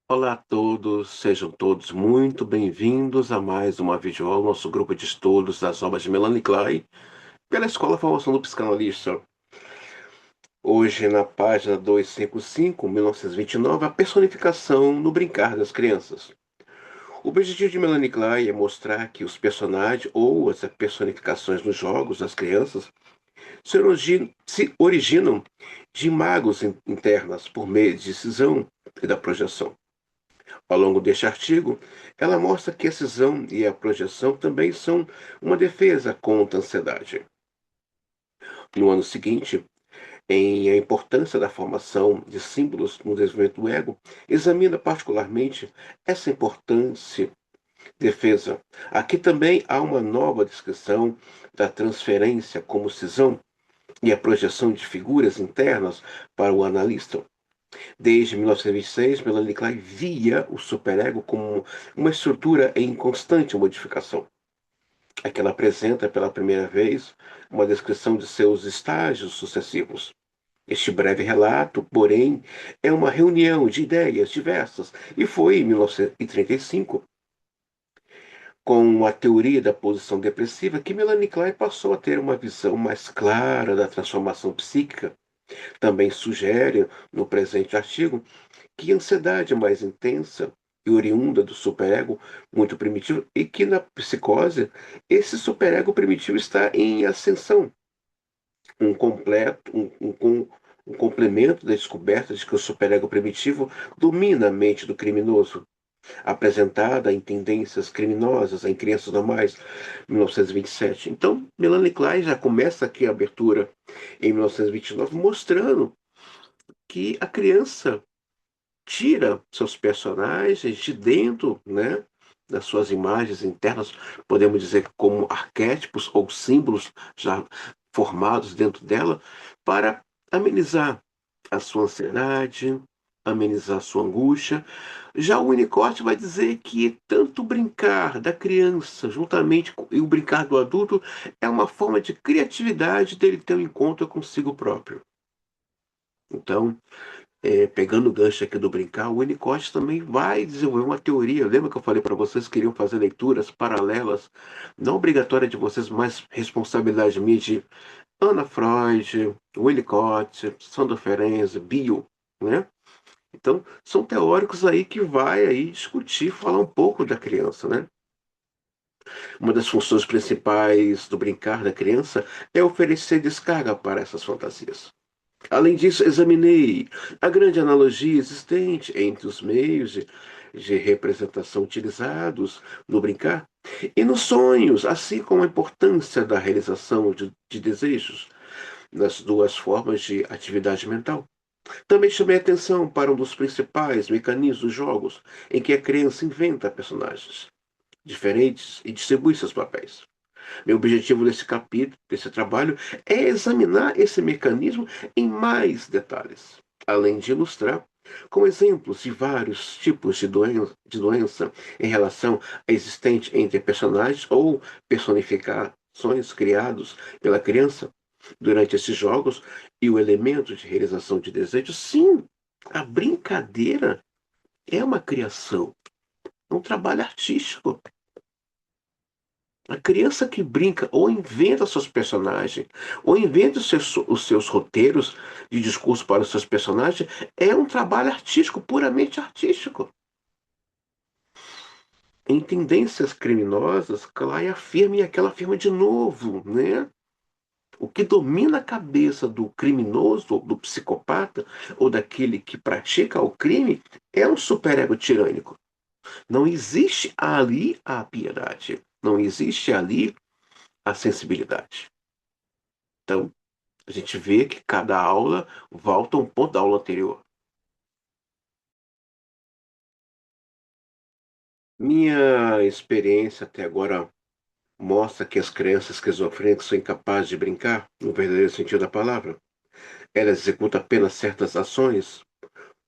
Olá a todos, sejam todos muito bem-vindos a mais uma videoaula, nosso grupo de estudos das obras de Melanie Klein, pela Escola Formação do Psicanalista. Hoje, na página 255, 1929, a personificação no brincar das crianças. O objetivo de Melanie Klein é mostrar que os personagens ou as personificações nos jogos das crianças se originam de imagens internas por meio de decisão e da projeção. Ao longo deste artigo, ela mostra que a cisão e a projeção também são uma defesa contra a ansiedade. No ano seguinte, em A Importância da Formação de Símbolos no Desenvolvimento do Ego, examina particularmente essa importante defesa. Aqui também há uma nova descrição da transferência como cisão e a projeção de figuras internas para o analista. Desde 1926, Melanie Klein via o superego como uma estrutura em constante modificação. Aqui ela apresenta pela primeira vez uma descrição de seus estágios sucessivos. Este breve relato, porém, é uma reunião de ideias diversas e foi em 1935, com a teoria da posição depressiva, que Melanie Klein passou a ter uma visão mais clara da transformação psíquica. Também sugere, no presente artigo, que a ansiedade é mais intensa e oriunda do superego muito primitivo e que na psicose esse superego primitivo está em ascensão, um completo, um complemento da descoberta de que o superego primitivo domina a mente do criminoso, apresentada em tendências criminosas em crianças normais, 1927. Então, Melanie Klein já começa aqui a abertura em 1929, mostrando que a criança tira seus personagens de dentro, né, das suas imagens internas, podemos dizer como arquétipos ou símbolos já formados dentro dela, para amenizar a sua ansiedade, amenizar a sua angústia. Já o Winnicott vai dizer que tanto o brincar da criança juntamente com e o brincar do adulto é uma forma de criatividade dele ter um encontro consigo próprio. Então, pegando o gancho aqui do brincar, o Winnicott também vai desenvolver uma teoria. Lembra que eu falei para vocês que queriam fazer leituras paralelas, não obrigatória de vocês, mas responsabilidade minha de Anna Freud, Winnicott, Sandor Ferenczi, Bill, né? Então, são teóricos aí que vai aí discutir, falar um pouco da criança, né? Uma das funções principais do brincar da criança é oferecer descarga para essas fantasias. Além disso, examinei a grande analogia existente entre os meios de representação utilizados no brincar e nos sonhos, assim como a importância da realização de desejos nas duas formas de atividade mental. Também chamei atenção para um dos principais mecanismos dos jogos, em que a criança inventa personagens diferentes e distribui seus papéis. Meu objetivo desse capítulo, desse trabalho, é examinar esse mecanismo em mais detalhes, além de ilustrar com exemplos de vários tipos de doença em relação a existente entre personagens ou personificações criados pela criança durante esses jogos e o elemento de realização de desejos. Sim, a brincadeira é uma criação, é um trabalho artístico. A criança que brinca ou inventa seus personagens, ou inventa os seus roteiros de discurso para os seus personagens, é um trabalho artístico, puramente artístico. Em tendências criminosas, Clay afirma e aquela afirma de novo, né? O que domina a cabeça do criminoso, do psicopata, ou daquele que pratica o crime, é um superego tirânico. Não existe ali a piedade. Não existe ali a sensibilidade. Então, a gente vê que cada aula volta a um ponto da aula anterior. Minha experiência até agora mostra que as crianças esquizofrênicas são incapazes de brincar, no verdadeiro sentido da palavra. Elas executam apenas certas ações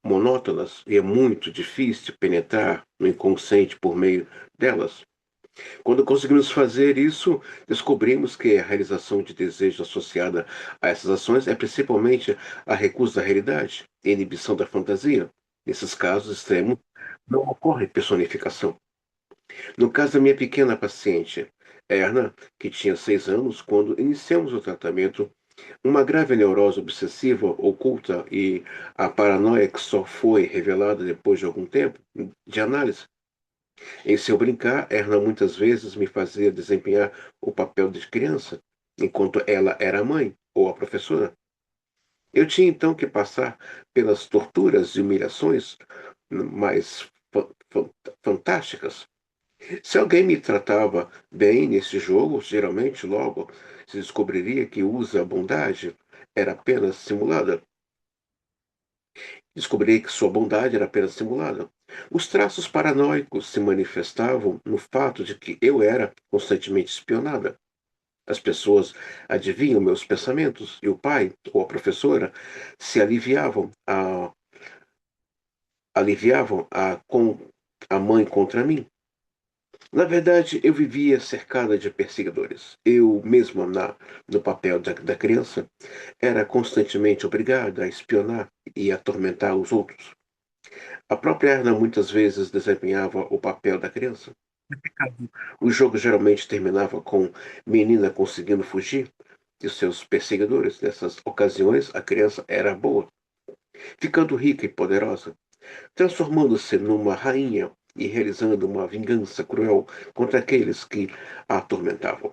monótonas e é muito difícil penetrar no inconsciente por meio delas. Quando conseguimos fazer isso, descobrimos que a realização de desejo associada a essas ações é principalmente a recusa da realidade e a inibição da fantasia. Nesses casos extremos, não ocorre personificação. No caso da minha pequena paciente, Erna, que tinha 6 anos, quando iniciamos o tratamento, uma grave neurose obsessiva oculta e a paranoia que só foi revelada depois de algum tempo de análise. Em seu brincar, Erna muitas vezes me fazia desempenhar o papel de criança, enquanto ela era a mãe ou a professora. Eu tinha então que passar pelas torturas e humilhações mais fantásticas. Se alguém me tratava bem nesse jogo, geralmente logo se descobriria que usa a bondade era apenas simulada. Descobri que sua bondade era apenas simulada. Os traços paranoicos se manifestavam no fato de que eu era constantemente espionada. As pessoas adivinham meus pensamentos e o pai ou a professora se aliviavam com a mãe contra mim. Na verdade, eu vivia cercada de perseguidores. Eu mesma, no papel da criança, era constantemente obrigada a espionar e atormentar os outros. A própria Erna muitas vezes desempenhava o papel da criança. O jogo geralmente terminava com menina conseguindo fugir de seus perseguidores. Nessas ocasiões, a criança era boa, ficando rica e poderosa, transformando-se numa rainha e realizando uma vingança cruel contra aqueles que a atormentavam.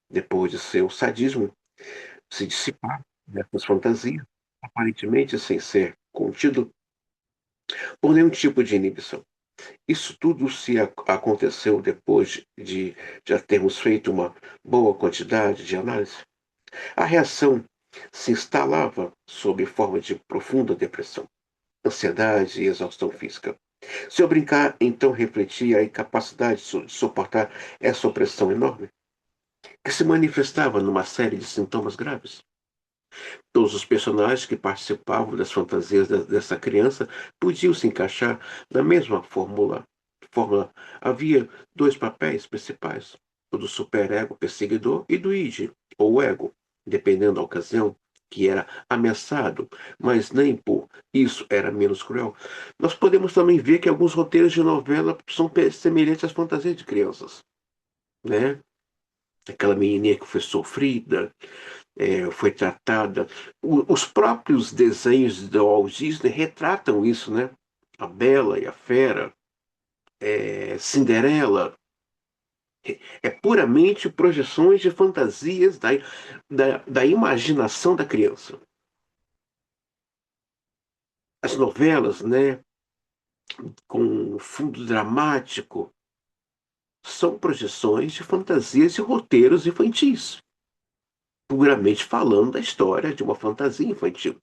Depois de seu sadismo se dissipar nessas fantasias, aparentemente sem ser contido por nenhum tipo de inibição. Isso tudo se aconteceu depois de já termos feito uma boa quantidade de análise. A reação se instalava sob forma de profunda depressão, ansiedade e exaustão física. Se eu brincar, então refletia a incapacidade de suportar essa opressão enorme, que se manifestava numa série de sintomas graves. Todos os personagens que participavam das fantasias dessa criança podiam se encaixar na mesma fórmula. Havia dois papéis principais: o do superego perseguidor e do id, ou ego, dependendo da ocasião, que era ameaçado, mas nem por isso era menos cruel. Nós podemos também ver que alguns roteiros de novela são semelhantes às fantasias de crianças, né? Aquela menininha que foi sofrida, foi tratada. Os próprios desenhos do Walt Disney retratam isso, né? A Bela e a Fera, Cinderela, é puramente projeções de fantasias da imaginação da criança. As novelas, né, com fundo dramático, são projeções de fantasias e roteiros infantis, puramente falando da história de uma fantasia infantil.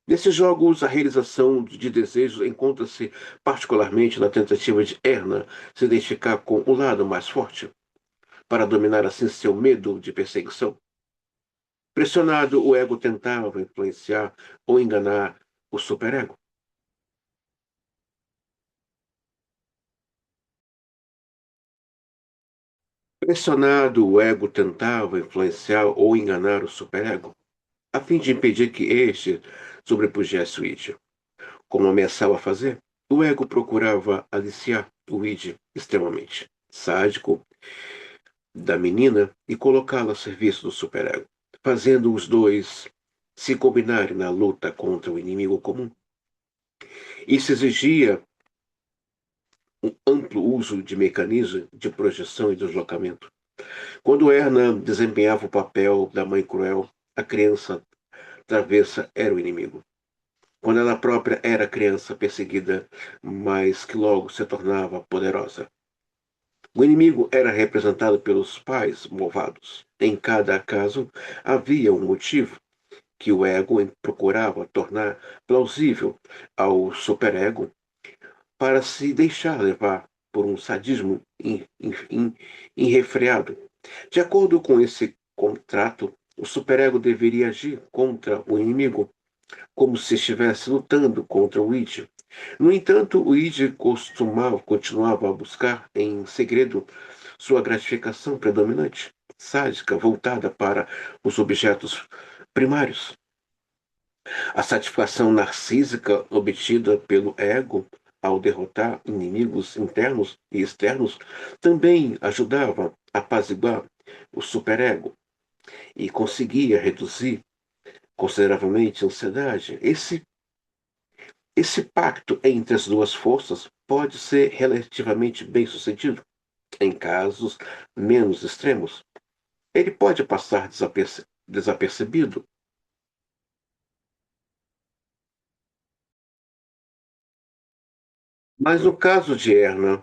Nesses jogos, a realização de desejos encontra-se particularmente na tentativa de Erna se identificar com o lado mais forte, para dominar assim seu medo de perseguição. Pressionado, o ego tentava influenciar ou enganar o superego. Pressionado, o ego tentava influenciar ou enganar o superego, a fim de impedir que este sobrepujesse o id. Como ameaçava fazer, o ego procurava aliciar o id extremamente sádico da menina e colocá-la a serviço do superego, fazendo os dois se combinarem na luta contra o inimigo comum. Isso exigia um amplo uso de mecanismos de projeção e deslocamento. Quando Erna desempenhava o papel da mãe cruel, a criança travessa era o inimigo. Quando ela própria era criança perseguida, mas que logo se tornava poderosa. O inimigo era representado pelos pais malvados. Em cada caso, havia um motivo que o ego procurava tornar plausível ao superego para se deixar levar por um sadismo irrefreado. De acordo com esse contrato, o superego deveria agir contra o inimigo como se estivesse lutando contra o id. No entanto, o id continuava a buscar em segredo sua gratificação predominante, sádica, voltada para os objetos primários. A satisfação narcísica obtida pelo ego ao derrotar inimigos internos e externos também ajudava a apaziguar o superego e conseguia reduzir consideravelmente a ansiedade. Esse pacto entre as duas forças pode ser relativamente bem sucedido em casos menos extremos. Ele pode passar desapercebido, mas no caso de Erna,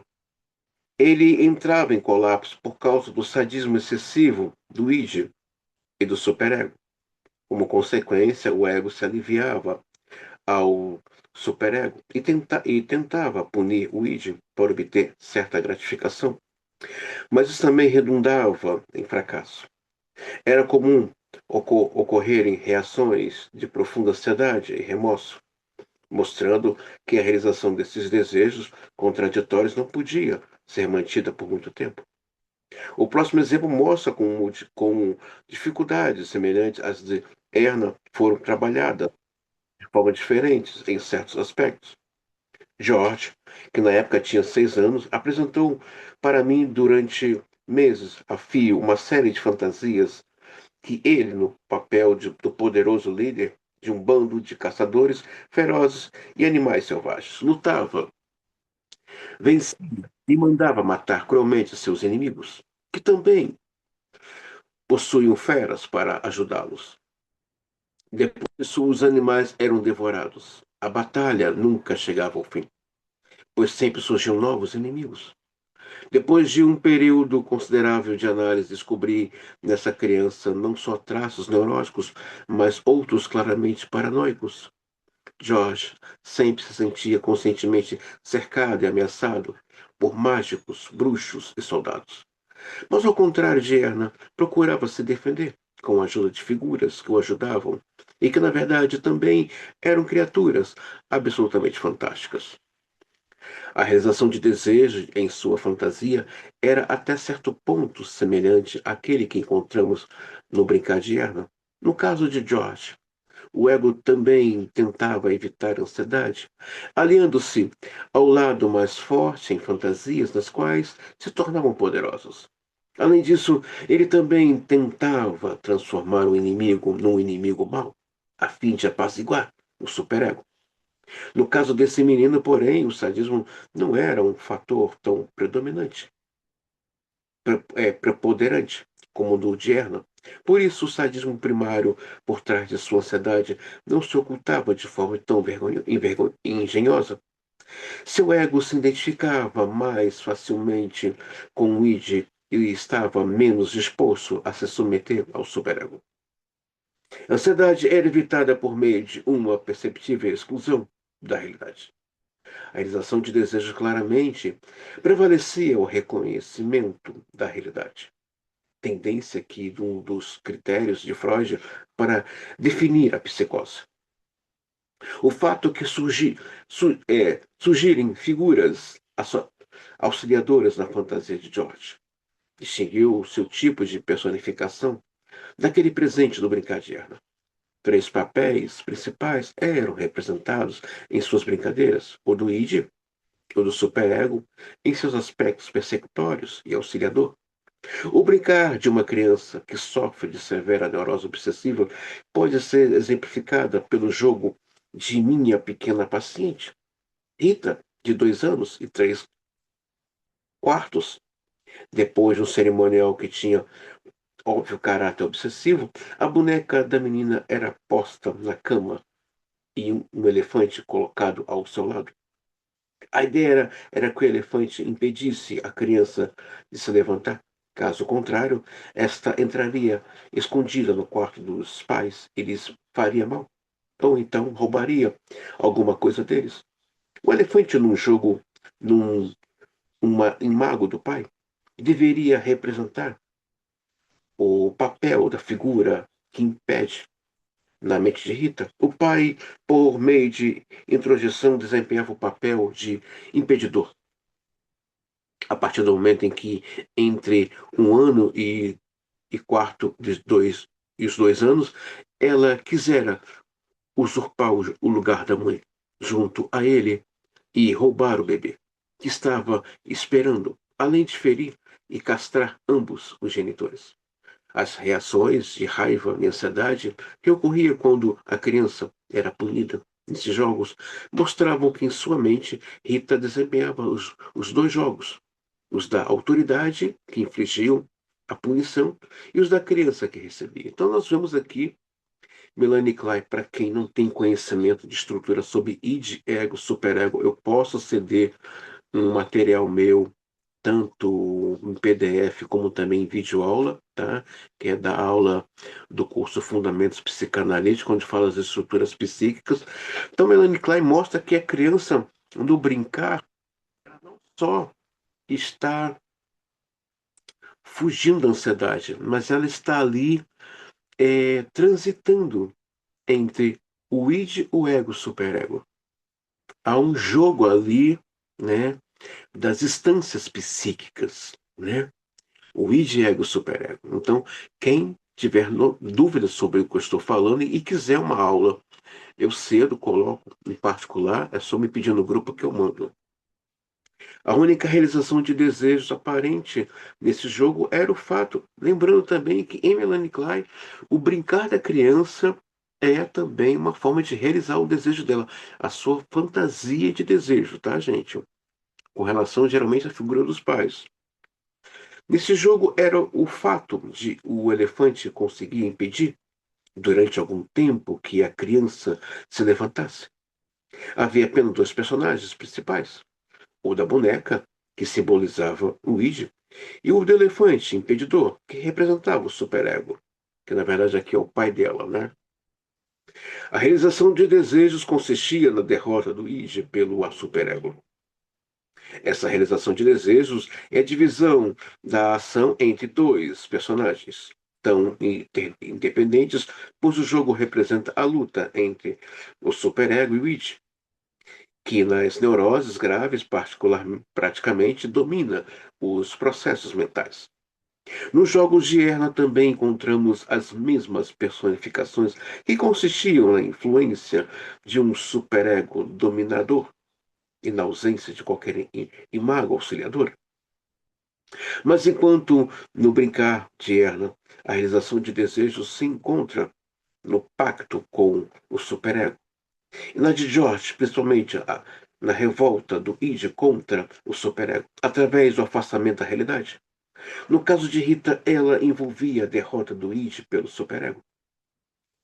ele entrava em colapso por causa do sadismo excessivo do id e do superego. Como consequência, o ego se aliviava ao superego e tentava punir o id para obter certa gratificação, mas isso também redundava em fracasso. Era comum ocorrerem reações de profunda ansiedade e remorso, mostrando que a realização desses desejos contraditórios não podia ser mantida por muito tempo. O próximo exemplo mostra como dificuldades semelhantes às de Erna foram trabalhadas de forma diferente em certos aspectos. George, que na época tinha 6 anos, apresentou para mim durante meses a fio uma série de fantasias que ele, no papel do poderoso líder de um bando de caçadores ferozes e animais selvagens, lutava, vencia e mandava matar cruelmente seus inimigos, que também possuíam feras para ajudá-los. Depois disso, os animais eram devorados. A batalha nunca chegava ao fim, pois sempre surgiam novos inimigos. Depois de um período considerável de análise, descobri nessa criança não só traços neuróticos, mas outros claramente paranoicos. George sempre se sentia conscientemente cercado e ameaçado por mágicos, bruxos e soldados. Mas, ao contrário de Erna, procurava se defender com a ajuda de figuras que o ajudavam e que, na verdade, também eram criaturas absolutamente fantásticas. A realização de desejos em sua fantasia era até certo ponto semelhante àquele que encontramos no Brincar de Erna. No caso de George, o ego também tentava evitar a ansiedade, aliando-se ao lado mais forte em fantasias nas quais se tornavam poderosos. Além disso, ele também tentava transformar o inimigo num inimigo mau, a fim de apaziguar o superego. No caso desse menino, porém, o sadismo não era um fator tão preponderante como o do Dierno. Por isso, o sadismo primário por trás de sua ansiedade não se ocultava de forma tão engenhosa. Seu ego se identificava mais facilmente com o id e estava menos disposto a se submeter ao superego. A ansiedade era evitada por meio de uma perceptível exclusão da realidade. A realização de desejos claramente prevalecia o reconhecimento da realidade. Tendência que um dos critérios de Freud para definir a psicose. O fato que surgirem figuras auxiliadoras na fantasia de George distinguiu o seu tipo de personificação daquele presente do Brincar de Erna. Três papéis principais eram representados em suas brincadeiras: o do id, o do superego, em seus aspectos persecutórios e auxiliador. O brincar de uma criança que sofre de severa neurose obsessiva pode ser exemplificada pelo jogo de Minha Pequena Paciente. Rita, de 2 anos e 3 quartos, depois de um cerimonial que tinha óbvio caráter obsessivo, a boneca da menina era posta na cama e um elefante colocado ao seu lado. A ideia era que o elefante impedisse a criança de se levantar. Caso contrário, esta entraria escondida no quarto dos pais e lhes faria mal. Ou então roubaria alguma coisa deles. O elefante num jogo, numa imago do pai, deveria representar o papel da figura que impede na mente de Rita. O pai, por meio de introjeção, desempenhava o papel de impedidor. A partir do momento em que, entre 1 ano e quarto de dois, e os 2 anos, ela quisera usurpar o lugar da mãe junto a ele e roubar o bebê, que estava esperando, além de ferir e castrar ambos os genitores. As reações de raiva e ansiedade que ocorriam quando a criança era punida nesses jogos mostravam que em sua mente Rita desempenhava os dois jogos, os da autoridade que infligiam a punição e os da criança que recebia. Então nós vemos aqui Melanie Klein, para quem não tem conhecimento de estrutura sobre id, ego, superego, eu posso ceder um material meu, tanto em PDF como também em videoaula, tá? Que é da aula do curso Fundamentos Psicanalíticos, onde fala as estruturas psíquicas. Então, Melanie Klein mostra que a criança, no brincar, não só está fugindo da ansiedade, mas ela está ali transitando entre o id e o ego superego. Há um jogo ali, né, das instâncias psíquicas, né? O id, ego, superego. Então, quem tiver dúvidas sobre o que eu estou falando e quiser uma aula, eu cedo coloco em particular, é só me pedir no grupo que eu mando. A única realização de desejos aparente nesse jogo era o fato, lembrando também que em Melanie Klein, o brincar da criança é também uma forma de realizar o desejo dela, a sua fantasia de desejo, tá, gente? Com relação geralmente à figura dos pais. Nesse jogo era o fato de o elefante conseguir impedir, durante algum tempo, que a criança se levantasse. Havia apenas dois personagens principais: o da boneca, que simbolizava o id, e o do elefante, impedidor, que representava o superego, que na verdade aqui é o pai dela, né? A realização de desejos consistia na derrota do id pelo superego. Essa realização de desejos é a divisão da ação entre dois personagens tão independentes, pois o jogo representa a luta entre o superego e o id, que nas neuroses graves, praticamente domina os processos mentais. Nos jogos de Erna também encontramos as mesmas personificações que consistiam na influência de um superego dominador e na ausência de qualquer imago auxiliador. Mas enquanto no brincar de Erna a realização de desejos se encontra no pacto com o superego, e na de George, principalmente na revolta do id contra o superego, através do afastamento da realidade. No caso de Rita, ela envolvia a derrota do id pelo superego.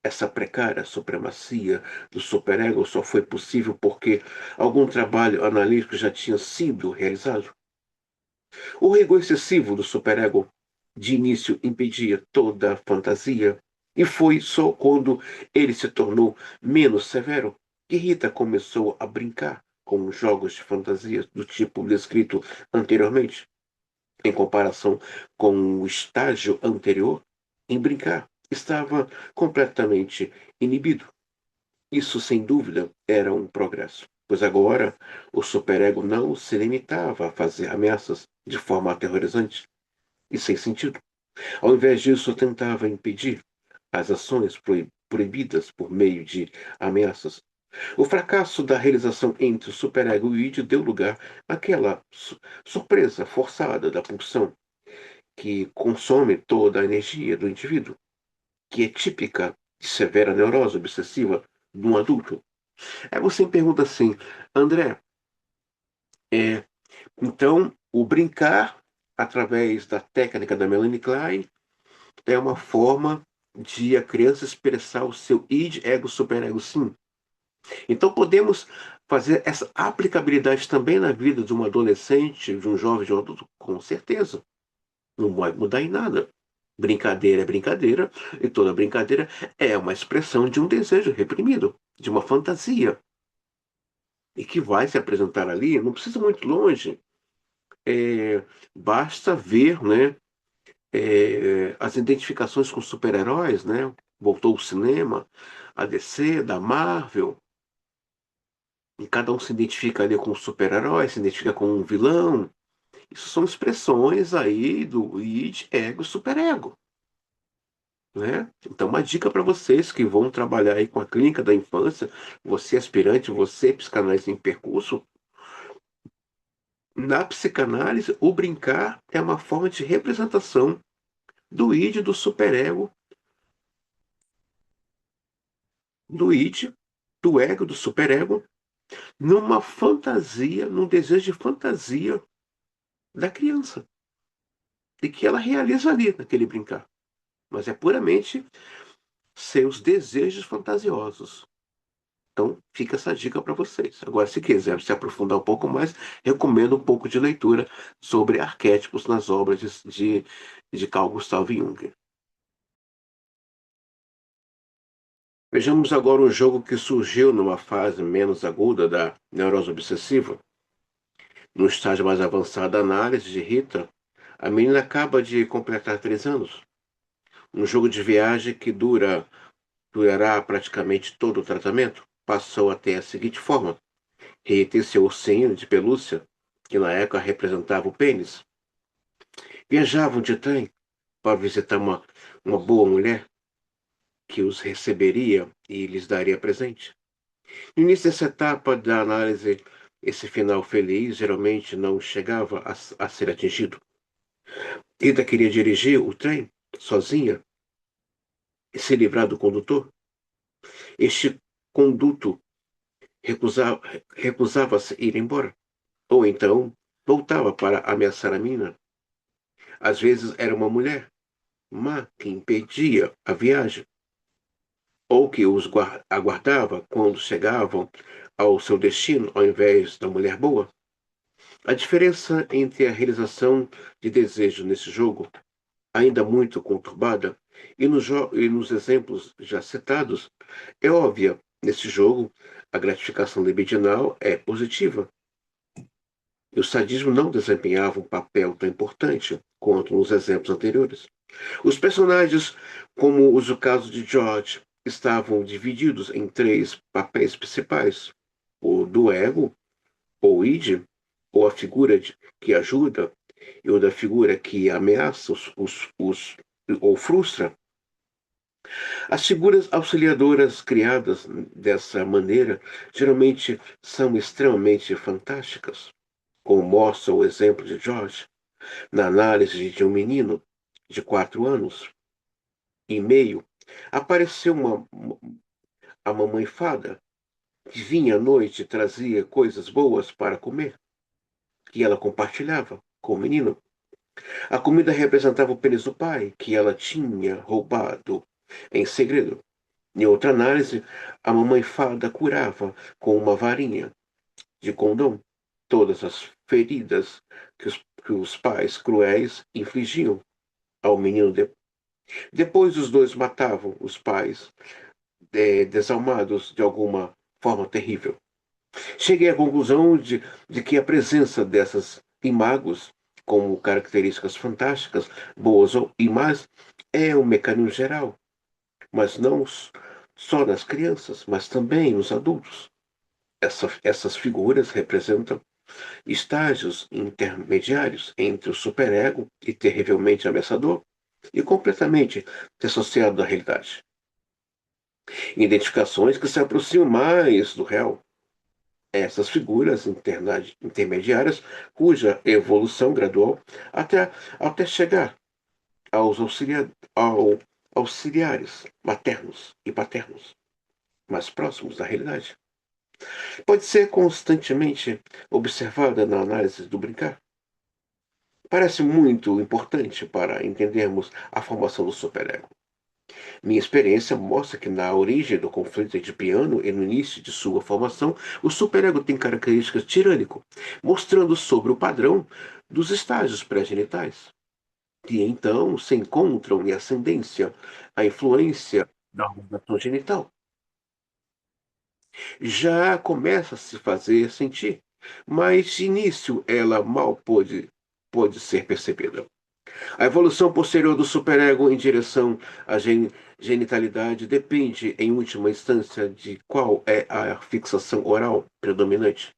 Essa precária supremacia do superego só foi possível porque algum trabalho analítico já tinha sido realizado. O rigor excessivo do superego de início impedia toda a fantasia, e foi só quando ele se tornou menos severo que Rita começou a brincar com jogos de fantasia do tipo descrito anteriormente. Em comparação com o estágio anterior, em brincar, estava completamente inibido. Isso, sem dúvida, era um progresso, pois agora o superego não se limitava a fazer ameaças de forma aterrorizante e sem sentido. Ao invés disso, tentava impedir as ações proibidas por meio de ameaças. O fracasso da realização entre o superego e o id deu lugar àquela surpresa forçada da pulsão que consome toda a energia do indivíduo, que é típica de severa neurose obsessiva de um adulto. Aí você me pergunta assim, André, é, então o brincar através da técnica da Melanie Klein é uma forma de a criança expressar o seu id, ego, superego, sim. Então podemos fazer essa aplicabilidade também na vida de um adolescente, de um jovem, de um adulto, com certeza. Não vai mudar em nada. Brincadeira é brincadeira, e toda brincadeira é uma expressão de um desejo reprimido, de uma fantasia, e que vai se apresentar ali, não precisa ir muito longe, basta ver, né, as identificações com super-heróis, né? Voltou o cinema, a DC, da Marvel, e cada um se identifica ali com um super-herói, se identifica com um vilão. Isso são expressões aí do id, ego, superego. né? Então, uma dica para vocês que vão trabalhar aí com a clínica da infância, você aspirante, você psicanalista em percurso, na psicanálise, o brincar é uma forma de representação do id, do superego, do id, do ego, do superego, numa fantasia, num desejo de fantasia da criança, e que ela realiza ali naquele brincar. Mas é puramente seus desejos fantasiosos. Então, fica essa dica para vocês. Agora, se quiser se aprofundar um pouco mais, recomendo um pouco de leitura sobre arquétipos nas obras de Carl Gustav Jung. Vejamos agora um jogo que surgiu numa fase menos aguda da neurose obsessiva. No estágio mais avançado da análise de Rita, a menina acaba de completar 3 anos. Um jogo de viagem que durará praticamente todo o tratamento passou a ter a seguinte forma. Rita e seu ursinho de pelúcia, que na época representava o pênis, viajavam de trem para visitar uma boa mulher que os receberia e lhes daria presente. No início dessa etapa da análise, esse final feliz geralmente não chegava a ser atingido. Rita queria dirigir o trem sozinha e se livrar do condutor. Este conduto recusava-se ir embora. Ou então voltava para ameaçar a mina. Às vezes era uma mulher má que impedia a viagem, ou que os aguardava quando chegavam ao seu destino ao invés da mulher boa. A diferença entre a realização de desejo nesse jogo, ainda muito conturbada, e nos exemplos já citados, é óbvia. Nesse jogo, a gratificação libidinal é positiva, e o sadismo não desempenhava um papel tão importante quanto nos exemplos anteriores. Os personagens, como o caso de George, estavam divididos em 3 papéis principais: o do ego, ou id, ou a figura que ajuda, e o da figura que ameaça ou frustra. As figuras auxiliadoras criadas dessa maneira geralmente são extremamente fantásticas, como mostra o exemplo de George, na análise de um menino de 4 anos e meio. Apareceu a mamãe fada, que vinha à noite e trazia coisas boas para comer, que ela compartilhava com o menino. A comida representava o pênis do pai, que ela tinha roubado em segredo. Em outra análise, a mamãe fada curava com uma varinha de condom todas as feridas que os pais cruéis infligiam ao menino. Depois os dois matavam os pais, desalmados de alguma forma terrível. Cheguei à conclusão de que a presença dessas imagos, como características fantásticas, boas e más, é um mecanismo geral, mas não só nas crianças, mas também nos adultos. Essas figuras representam estágios intermediários entre o superego e terrivelmente ameaçador e completamente dissociado da realidade. Identificações que se aproximam mais do real. Essas figuras intermediárias, cuja evolução gradual até chegar aos auxiliares maternos e paternos, mais próximos da realidade, pode ser constantemente observada na análise do brincar. Parece muito importante para entendermos a formação do superego. Minha experiência mostra que na origem do conflito edipiano e no início de sua formação, o superego tem características tirânico, mostrando sobre o padrão dos estágios pré-genitais, que então se encontram em ascendência à influência da ordenação genital. Já começa a se fazer sentir, mas de início ela mal pode ser percebida. A evolução posterior do superego em direção à genitalidade depende, em última instância, de qual é a fixação oral predominante: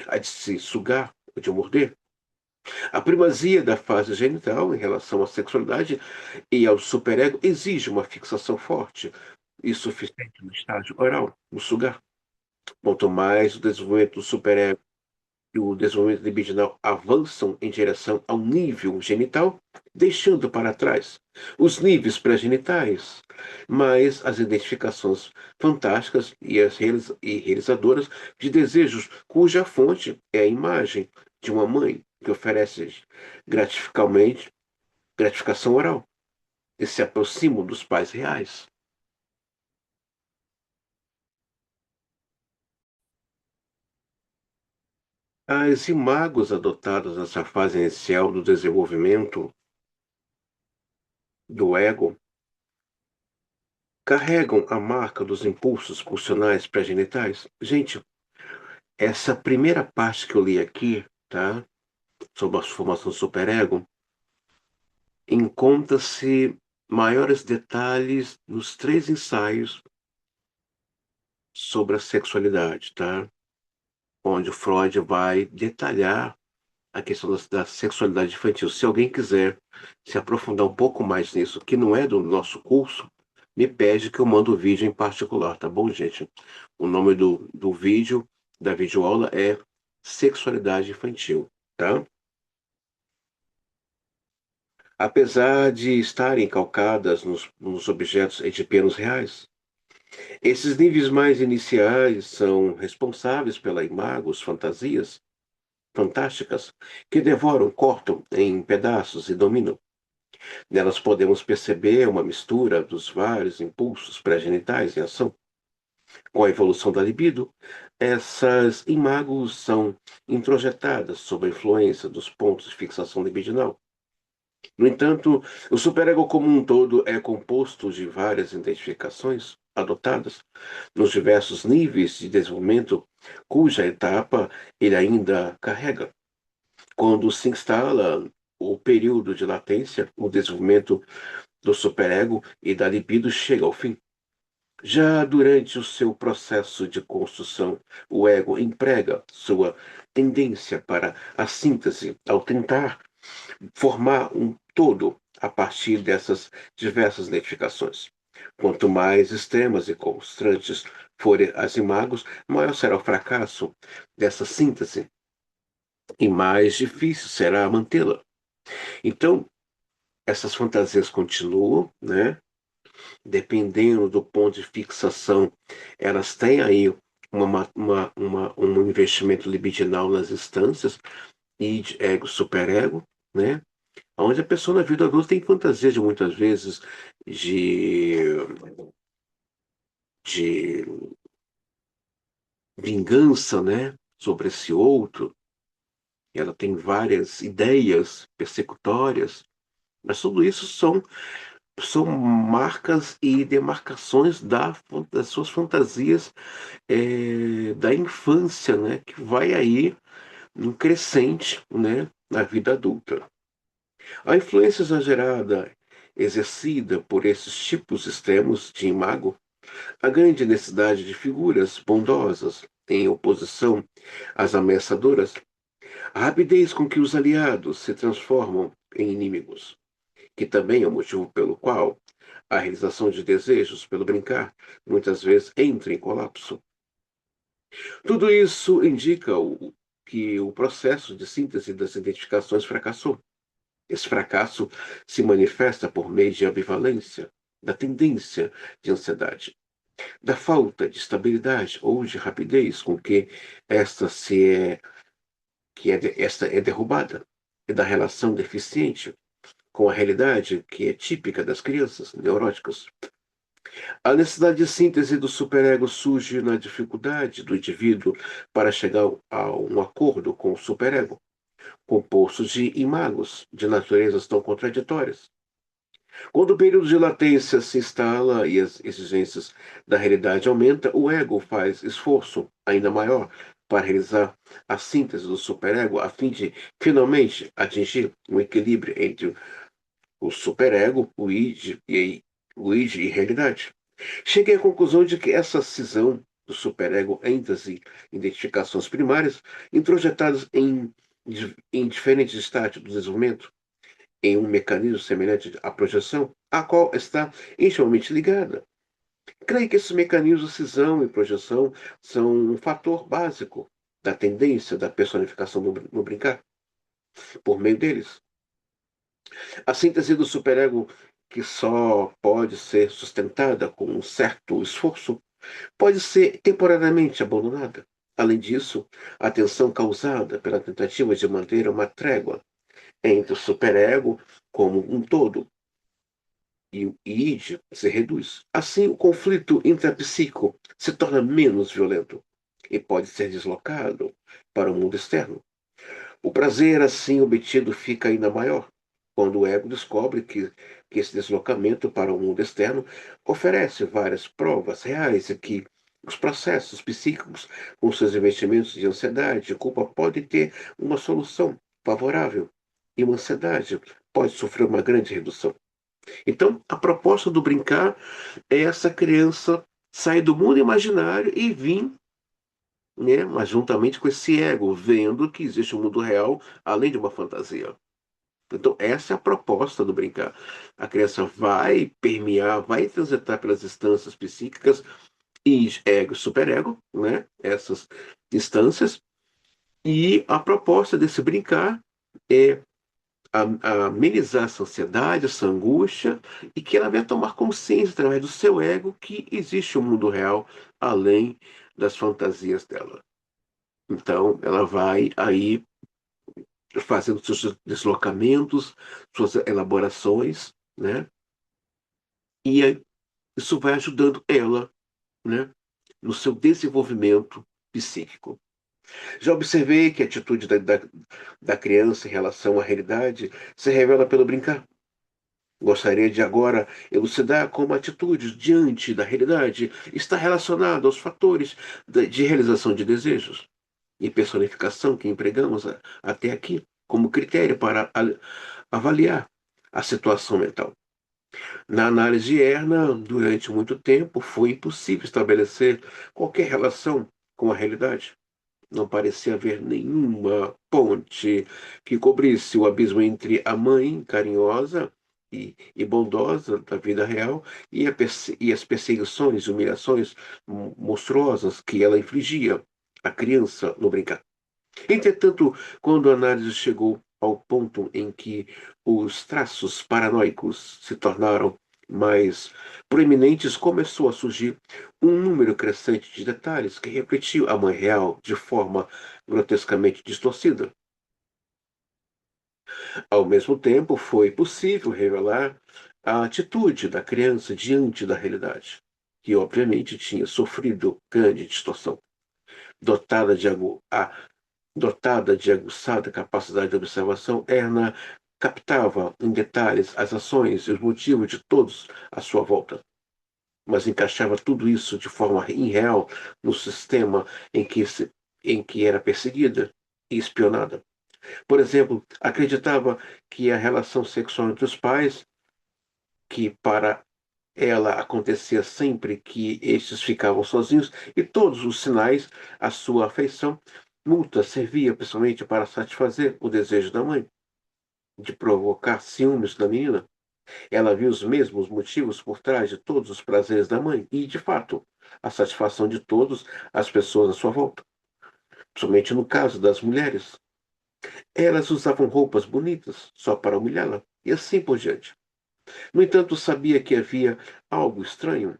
a de se sugar ou de morder, A primazia da fase genital em relação à sexualidade e ao superego exige uma fixação forte e suficiente no estágio oral, no sugar. Quanto mais o desenvolvimento do superego e o desenvolvimento libidinal avançam em direção ao nível genital, deixando para trás os níveis pré-genitais, mas as identificações fantásticas e realizadoras de desejos cuja fonte é a imagem de uma mãe que oferece gratificalmente gratificação oral e se aproximam dos pais reais. As imagens adotadas nessa fase inicial do desenvolvimento do ego carregam a marca dos impulsos pulsionais pré-genitais. Gente, essa primeira parte que eu li aqui, tá? Sobre a formação do superego, encontra-se maiores detalhes nos três ensaios sobre a sexualidade, tá? Onde o Freud vai detalhar a questão da sexualidade infantil. Se alguém quiser se aprofundar um pouco mais nisso, que não é do nosso curso, me pede que eu mando o vídeo em particular, tá bom, gente? O nome do vídeo, da videoaula, é Sexualidade Infantil, tá? Apesar de estarem calcadas nos objetos edipianos reais, esses níveis mais iniciais são responsáveis pela imagos, fantasias fantásticas que devoram, cortam em pedaços e dominam. Nelas podemos perceber uma mistura dos vários impulsos pré-genitais em ação. Com a evolução da libido, essas imagos são introjetadas sob a influência dos pontos de fixação libidinal. No entanto, o superego como um todo é composto de várias identificações adotadas nos diversos níveis de desenvolvimento, cuja etapa ele ainda carrega. Quando se instala o período de latência, o desenvolvimento do superego e da libido chega ao fim. Já durante o seu processo de construção, o ego emprega sua tendência para a síntese ao tentar formar um todo a partir dessas diversas identificações. Quanto mais extremas e constantes forem as imagens, maior será o fracasso dessa síntese e mais difícil será mantê-la. Então, essas fantasias continuam, né? Dependendo do ponto de fixação, elas têm aí um investimento libidinal nas instâncias e de ego, superego, né? Onde a pessoa na vida adulta tem fantasia de muitas vezes de, de vingança, né? Sobre esse outro. Ela tem várias ideias persecutórias, mas tudo isso são marcas e demarcações das suas fantasias da infância, né, que vai aí em crescente, né, na vida adulta. A influência exagerada exercida por esses tipos extremos de imago, a grande necessidade de figuras bondosas em oposição às ameaçadoras, a rapidez com que os aliados se transformam em inimigos, que também é o motivo pelo qual a realização de desejos pelo brincar muitas vezes entra em colapso. Tudo isso indica que o processo de síntese das identificações fracassou. Esse fracasso se manifesta por meio de ambivalência, da tendência de ansiedade, da falta de estabilidade ou de rapidez com que esta se é, esta é derrubada, e da relação deficiente com a realidade que é típica das crianças neuróticas. A necessidade de síntese do superego surge na dificuldade do indivíduo para chegar a um acordo com o superego, composto de imagos de naturezas tão contraditórias. Quando o período de latência se instala e as exigências da realidade aumentam, o ego faz esforço ainda maior para realizar a síntese do superego a fim de finalmente atingir um equilíbrio entre o superego, o id e realidade. Cheguei à conclusão de que essa cisão do superego entre as identificações primárias, introjetadas em em diferentes estágios do desenvolvimento, em um mecanismo semelhante à projeção, a qual está intimamente ligada. Creio que esses mecanismos de cisão e projeção são um fator básico da tendência da personificação no brincar, por meio deles. A síntese do superego, que só pode ser sustentada com um certo esforço, pode ser temporariamente abandonada. Além disso, a tensão causada pela tentativa de manter uma trégua entre o superego como um todo e o id se reduz. Assim, o conflito intrapsíquico se torna menos violento e pode ser deslocado para o mundo externo. O prazer assim obtido fica ainda maior quando o ego descobre que esse deslocamento para o mundo externo oferece várias provas reais e que os processos psíquicos, com seus investimentos de ansiedade e culpa, podem ter uma solução favorável e uma ansiedade pode sofrer uma grande redução. Então, a proposta do brincar é essa criança sair do mundo imaginário e vir, né, mas juntamente com esse ego, vendo que existe um mundo real além de uma fantasia. Então, essa é a proposta do brincar. A criança vai permear, vai transitar pelas instâncias psíquicas e ego e superego, né? Essas instâncias. E a proposta desse brincar é amenizar essa ansiedade, essa angústia, e que ela venha tomar consciência através do seu ego que existe um mundo real além das fantasias dela. Então, ela vai aí fazendo seus deslocamentos, suas elaborações, né? E aí, isso vai ajudando ela, né, no seu desenvolvimento psíquico. Já observei que a atitude da criança em relação à realidade se revela pelo brincar. Gostaria de agora elucidar como a atitude diante da realidade está relacionada aos fatores de realização de desejos e personificação que empregamos até aqui como critério para avaliar a situação mental. Na análise externa, durante muito tempo, foi impossível estabelecer qualquer relação com a realidade. Não parecia haver nenhuma ponte que cobrisse o abismo entre a mãe carinhosa e bondosa da vida real e as perseguições e humilhações monstruosas que ela infligia à criança no brincar. Entretanto, quando a análise chegou ao ponto em que os traços paranoicos se tornaram mais proeminentes, começou a surgir um número crescente de detalhes que refletiam a mãe real de forma grotescamente distorcida. Ao mesmo tempo, foi possível revelar a atitude da criança diante da realidade, que obviamente tinha sofrido grande distorção. Dotada de, dotada de aguçada capacidade de observação, Erna captava em detalhes as ações e os motivos de todos à sua volta, mas encaixava tudo isso de forma irreal no sistema em que era perseguida e espionada. Por exemplo, acreditava que a relação sexual entre os pais, que para ela acontecia sempre que estes ficavam sozinhos, e todos os sinais à sua afeição mútua servia principalmente para satisfazer o desejo da mãe de provocar ciúmes da menina. Ela viu os mesmos motivos por trás de todos os prazeres da mãe e, de fato, a satisfação de todas as pessoas à sua volta, principalmente no caso das mulheres. Elas usavam roupas bonitas só para humilhá-la e assim por diante. No entanto, sabia que havia algo estranho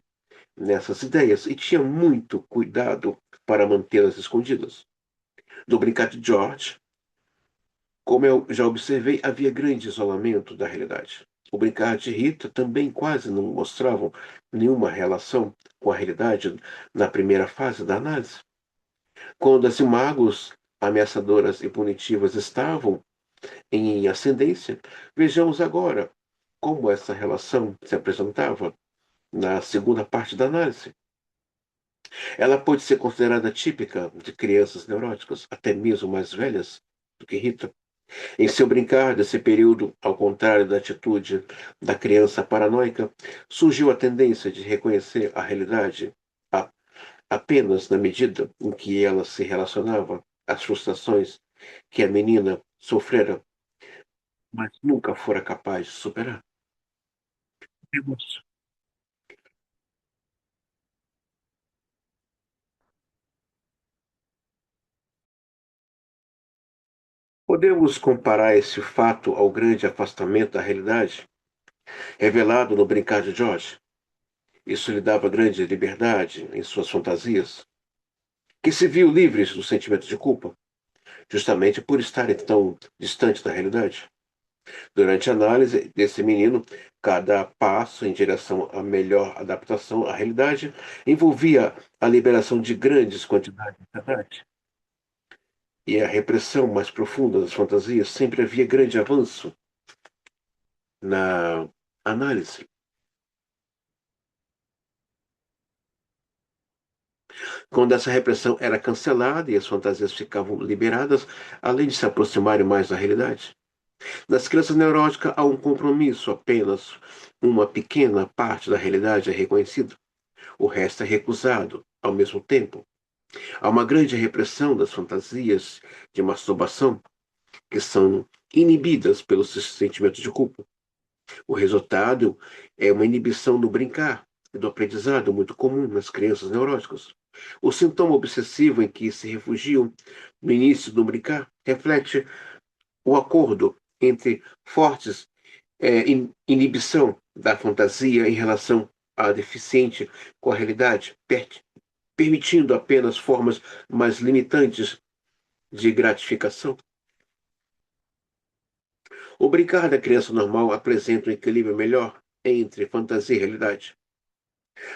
nessas ideias e tinha muito cuidado para mantê-las escondidas. Do brincar de George, como eu já observei, havia grande isolamento da realidade. O brincar de Rita também quase não mostravam nenhuma relação com a realidade na primeira fase da análise. Quando as imagens ameaçadoras e punitivas estavam em ascendência, vejamos agora como essa relação se apresentava na segunda parte da análise. Ela pode ser considerada típica de crianças neuróticas, até mesmo mais velhas do que Rita. Em seu brincar desse período, ao contrário da atitude da criança paranoica, surgiu a tendência de reconhecer a realidade apenas na medida em que ela se relacionava às frustrações que a menina sofrera, mas nunca fora capaz de superar. Podemos podemos comparar esse fato ao grande afastamento da realidade, revelado no Brincar de George. Isso lhe dava grande liberdade em suas fantasias, que se viu livres do sentimento de culpa, justamente por estarem tão distante da realidade. Durante a análise desse menino, cada passo em direção à melhor adaptação à realidade envolvia a liberação de grandes quantidades de verdade. E a repressão mais profunda das fantasias sempre havia grande avanço na análise. Quando essa repressão era cancelada e as fantasias ficavam liberadas, além de se aproximarem mais da realidade. Nas crianças neuróticas há um compromisso, apenas uma pequena parte da realidade é reconhecida, o resto é recusado. Ao mesmo tempo, há uma grande repressão das fantasias de masturbação que são inibidas pelo sentimento de culpa. O resultado é uma inibição do brincar e do aprendizado muito comum nas crianças neuróticas. O sintoma obsessivo em que se refugiam no início do brincar reflete o acordo entre fortes inibição da fantasia em relação à deficiente com a realidade, permitindo apenas formas mais limitantes de gratificação. O brincar da criança normal apresenta um equilíbrio melhor entre fantasia e realidade.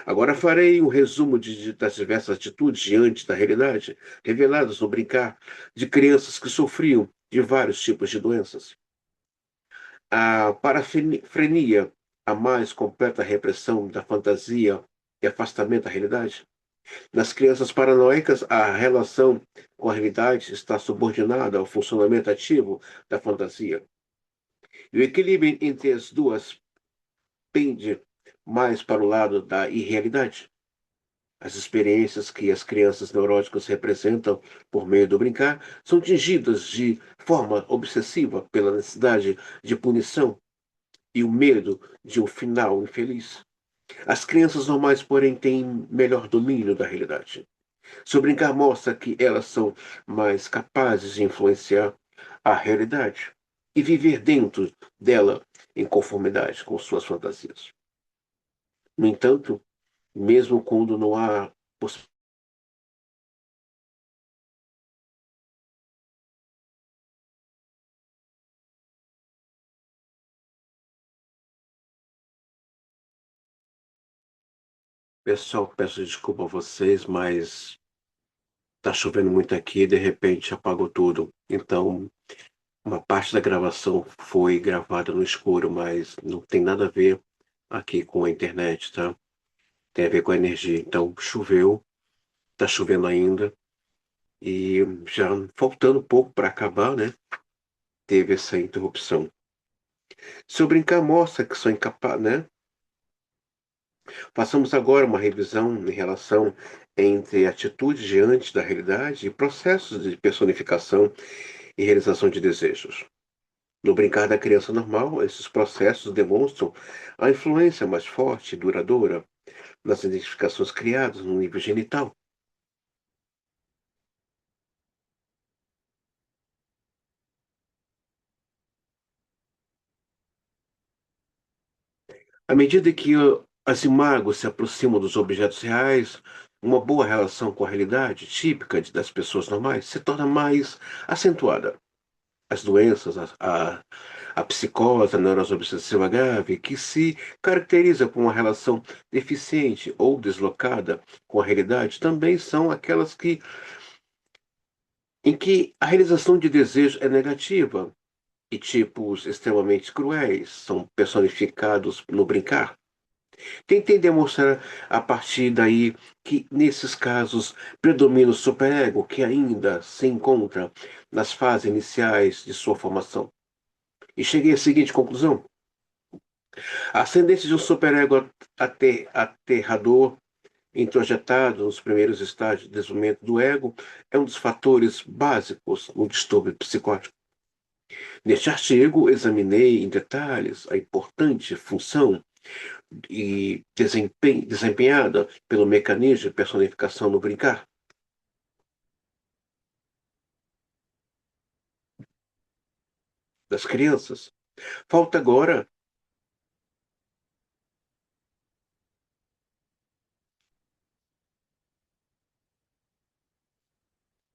Agora farei um resumo das diversas atitudes diante da realidade, reveladas no brincar de crianças que sofriam de vários tipos de doenças. A parafrenia, a mais completa repressão da fantasia e afastamento da realidade. Nas crianças paranoicas, a relação com a realidade está subordinada ao funcionamento ativo da fantasia. E o equilíbrio entre as duas pende mais para o lado da irrealidade. As experiências que as crianças neuróticas representam por meio do brincar são tingidas de forma obsessiva pela necessidade de punição e o medo de um final infeliz. As crianças normais, porém, têm melhor domínio da realidade. Seu brincar mostra que elas são mais capazes de influenciar a realidade e viver dentro dela em conformidade com suas fantasias. No entanto, mesmo quando não há possibilidade, pessoal, peço desculpa a vocês, mas está chovendo muito aqui e de repente apagou tudo. Então, uma parte da gravação foi gravada no escuro, mas não tem nada a ver aqui com a internet, tá? Tem a ver com a energia. Então, choveu, tá chovendo ainda, e já faltando pouco para acabar, né? Teve essa interrupção. Se eu brincar, mostra que sou incapaz, né? Passamos agora uma revisão em relação entre atitudes diante da realidade e processos de personificação e realização de desejos. No brincar da criança normal, esses processos demonstram a influência mais forte e duradoura nas identificações criadas no nível genital. À medida que as imagens se aproximam dos objetos reais, uma boa relação com a realidade típica das pessoas normais se torna mais acentuada. As doenças, a psicose, a neurose obsessiva grave, que se caracteriza por uma relação deficiente ou deslocada com a realidade, também são aquelas em que a realização de desejo é negativa e tipos extremamente cruéis são personificados no brincar. Tentei demonstrar a partir daí que, nesses casos, predomina o superego que ainda se encontra nas fases iniciais de sua formação. E cheguei à seguinte conclusão: a ascendência de um superego aterrador introjetado nos primeiros estágios de desenvolvimento do ego, é um dos fatores básicos no distúrbio psicótico. Neste artigo, examinei em detalhes a importante função desempenhada pelo mecanismo de personificação no brincar. Das crianças. Falta agora,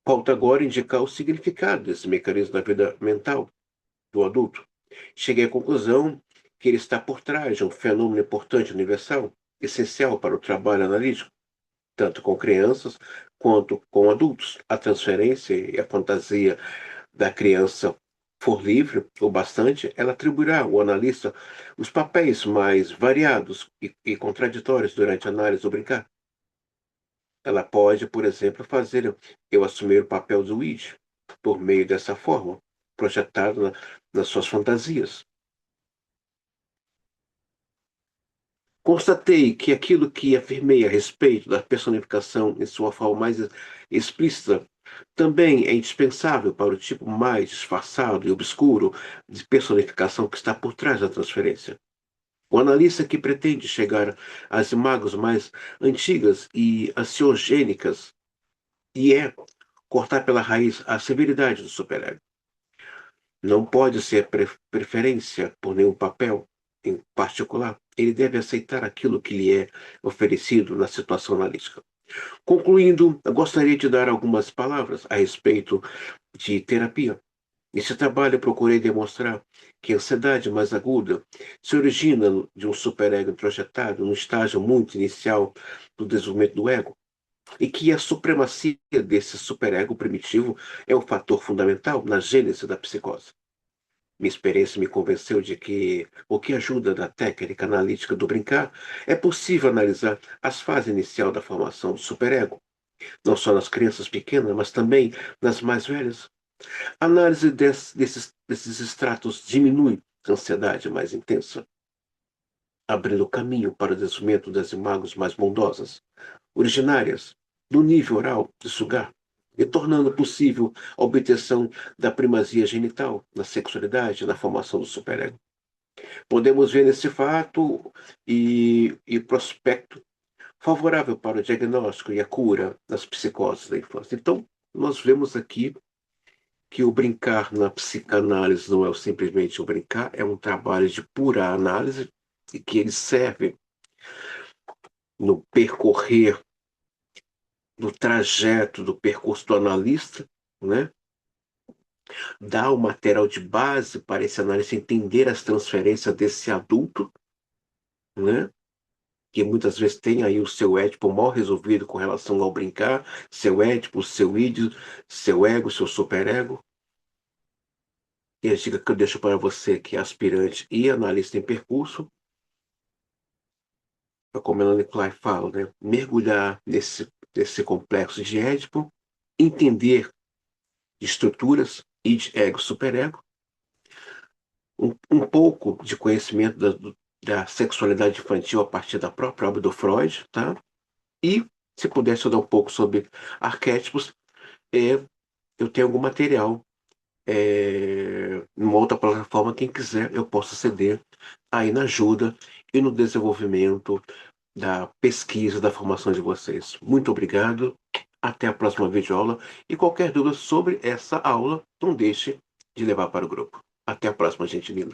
falta agora indicar o significado desse mecanismo na vida mental do adulto. Cheguei à conclusão que ele está por trás de um fenômeno importante universal, essencial para o trabalho analítico, tanto com crianças quanto com adultos. A transferência e a fantasia da criança for livre o bastante, ela atribuirá ao analista os papéis mais variados e contraditórios durante a análise do brincar. Ela pode, por exemplo, fazer eu assumir o papel do id, por meio dessa forma, projetado nas suas fantasias. Constatei que aquilo que afirmei a respeito da personificação em sua forma mais explícita também é indispensável para o tipo mais disfarçado e obscuro de personificação que está por trás da transferência. O analista que pretende chegar às imagens mais antigas e ansiogênicas e é cortar pela raiz a severidade do superego. Não pode ser preferência por nenhum papel em particular. Ele deve aceitar aquilo que lhe é oferecido na situação analítica. Concluindo, eu gostaria de dar algumas palavras a respeito de terapia. Nesse trabalho, eu procurei demonstrar que a ansiedade mais aguda se origina de um superego introjetado no estágio muito inicial do desenvolvimento do ego, e que a supremacia desse superego primitivo é um fator fundamental na gênese da psicose. Minha experiência me convenceu de que o que ajuda na técnica analítica do brincar é possível analisar as fases iniciais da formação do superego, não só nas crianças pequenas, mas também nas mais velhas. A análise desses estratos diminui a ansiedade mais intensa, abrindo caminho para o desenvolvimento das imagens mais bondosas, originárias do nível oral de sugar, e tornando possível a obtenção da primazia genital na sexualidade e na formação do superego. Podemos ver nesse fato e prospecto favorável para o diagnóstico e a cura das psicoses da infância. Então, nós vemos aqui que o brincar na psicanálise não é simplesmente o brincar, é um trabalho de pura análise e que ele serve no percorrer do trajeto do percurso do analista, né? Dá o material de base para esse analista entender as transferências desse adulto, né? Que muitas vezes tem aí o seu édipo mal resolvido com relação ao brincar, seu édipo, seu id, seu ego, seu superego. E a dica que eu deixo para você que é aspirante e analista em percurso, é como a Melanie Klein fala, né? Mergulhar nesse complexo de édipo, entender de estruturas, id, ego, superego, um pouco de conhecimento da sexualidade infantil a partir da própria obra do Freud, tá? E, se puder estudar um pouco sobre arquétipos, eu tenho algum material numa outra plataforma, quem quiser, eu posso ceder aí na ajuda e no desenvolvimento da pesquisa, da formação de vocês. Muito obrigado, até a próxima videoaula e qualquer dúvida sobre essa aula, não deixe de levar para o grupo. Até a próxima, gente linda.